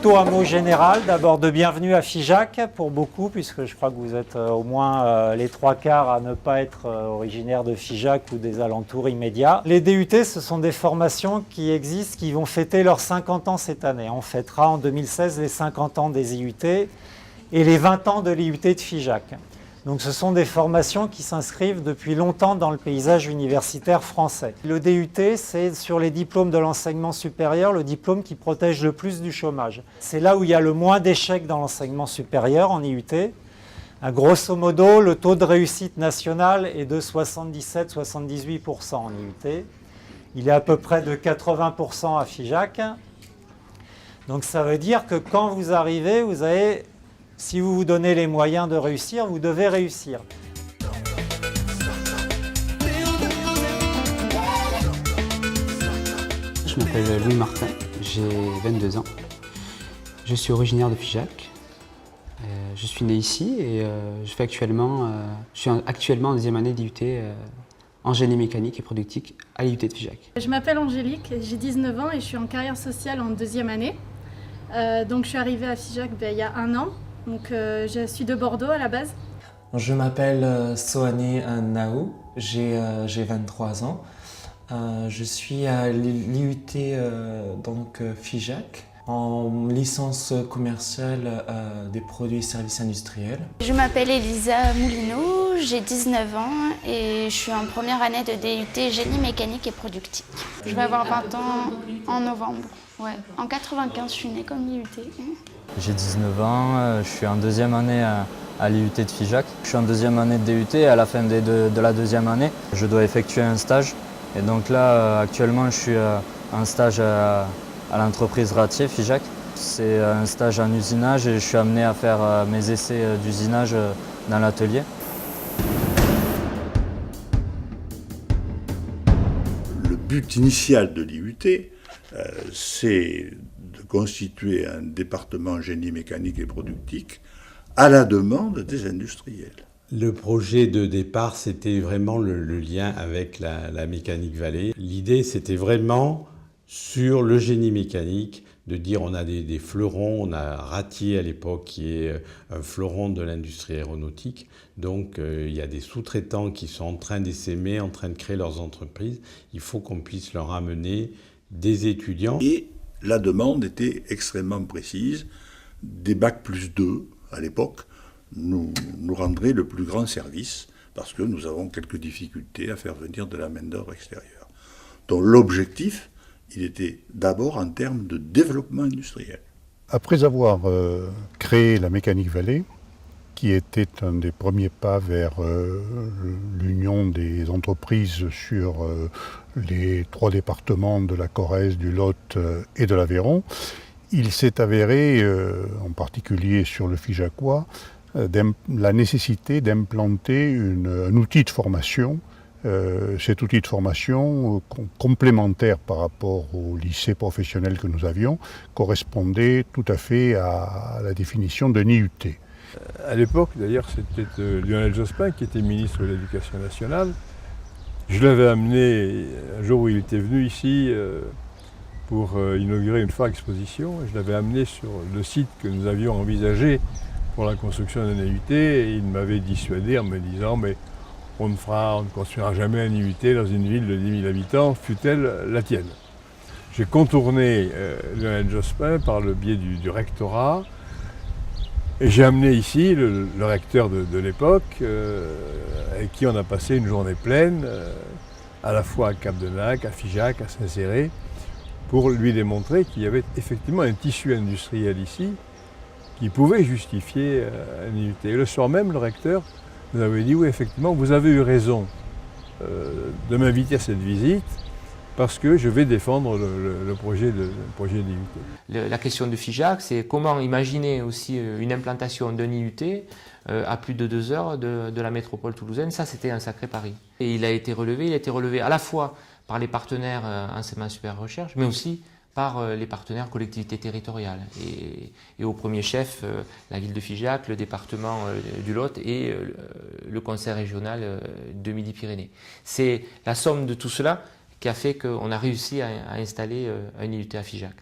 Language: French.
plutôt un mot général, d'abord de bienvenue à Figeac pour beaucoup, puisque je crois que vous êtes au moins les 3/4 à ne pas être originaires de Figeac ou des alentours immédiats. Les DUT, ce sont des formations qui existent, qui vont fêter leurs 50 ans cette année. On fêtera en 2016 les 50 ans des IUT et les 20 ans de l'IUT de Figeac. Donc ce sont des formations qui s'inscrivent depuis longtemps dans le paysage universitaire français. Le DUT, c'est sur les diplômes de l'enseignement supérieur, le diplôme qui protège le plus du chômage. C'est là où il y a le moins d'échecs dans l'enseignement supérieur en IUT. Grosso modo, le taux de réussite national est de 77-78% en IUT. Il est à peu près de 80% à Figeac. Donc ça veut dire que quand vous arrivez, vous avez... Si vous vous donnez les moyens de réussir, vous devez réussir. Je m'appelle Louis Martin, j'ai 22 ans. Je suis originaire de Figeac. Je suis né ici et je suis actuellement en deuxième année d'IUT en génie mécanique et productique à l'IUT de Figeac. Je m'appelle Angélique, j'ai 19 ans et je suis en carrière sociale en deuxième année. Donc je suis arrivée à Figeac il y a 1 an. Donc, je suis de Bordeaux à la base. Je m'appelle Sohané Naou, j'ai 23 ans. Je suis à l'IUT Figeac en licence commerciale des produits et services industriels. Je m'appelle Elisa Moulineau, j'ai 19 ans et je suis en première année de DUT génie mécanique et productique. Je vais avoir 20 ans en novembre. Ouais. En 95, je suis née comme l'IUT. J'ai 19 ans, je suis en deuxième année à l'IUT de Figeac. Je suis en deuxième année de DUT et à la fin de la deuxième année, je dois effectuer un stage. Et donc là, actuellement, je suis en stage à l'entreprise Ratier Figeac. C'est un stage en usinage et je suis amené à faire mes essais d'usinage dans l'atelier. Le but initial de l'IUT, c'est de constituer un département génie mécanique et productique à la demande des industriels. Le projet de départ, c'était vraiment le lien avec la Mécanique Vallée. L'idée, c'était vraiment sur le génie mécanique, de dire on a des fleurons, on a Ratier à l'époque qui est un fleuron de l'industrie aéronautique. Donc il y a des sous-traitants qui sont en train d'essaimer, en train de créer leurs entreprises. Il faut qu'on puisse leur amener des étudiants. Et la demande était extrêmement précise. Des Bac+2 à l'époque nous rendraient le plus grand service parce que nous avons quelques difficultés à faire venir de la main-d'œuvre extérieure. Donc l'objectif, il était d'abord en termes de développement industriel. Après avoir créé la Mécanique Vallée, qui était un des premiers pas vers l'union des entreprises sur les 3 départements de la Corrèze, du Lot et de l'Aveyron, il s'est avéré, en particulier sur le Figeacois, la nécessité d'implanter un outil de formation. Cet outil de formation complémentaire par rapport au lycée professionnel que nous avions correspondait tout à fait à la définition d'un IUT. À l'époque, d'ailleurs, c'était Lionel Jospin qui était ministre de l'Éducation nationale. Je l'avais amené un jour où il était venu ici pour inaugurer une foire exposition. Je l'avais amené sur le site que nous avions envisagé pour la construction d'un IUT et il m'avait dissuadé en me disant mais on ne construira jamais un IUT dans une ville de 10 000 habitants, fût-elle la tienne. J'ai contourné Lionel Jospin par le biais du rectorat et j'ai amené ici le recteur de l'époque avec qui on a passé une journée pleine, à la fois à Cap-de-Nac, à Figeac, à Saint-Céré, pour lui démontrer qu'il y avait effectivement un tissu industriel ici qui pouvait justifier un IUT. Et le soir même, le recteur nous avait dit, oui, effectivement, vous avez eu raison de m'inviter à cette visite parce que je vais défendre le projet d'IUT. La question de Figeac, c'est comment imaginer aussi une implantation d'un IUT à plus de 2 heures de la métropole toulousaine. Ça, c'était un sacré pari. Et il a été relevé à la fois par les partenaires enseignement supérieur recherche, mais aussi par les partenaires collectivités territoriales. Et au premier chef, la ville de Figeac, le département du Lot et le conseil régional de Midi-Pyrénées. C'est la somme de tout cela qui a fait qu'on a réussi à installer un IUT à Figeac.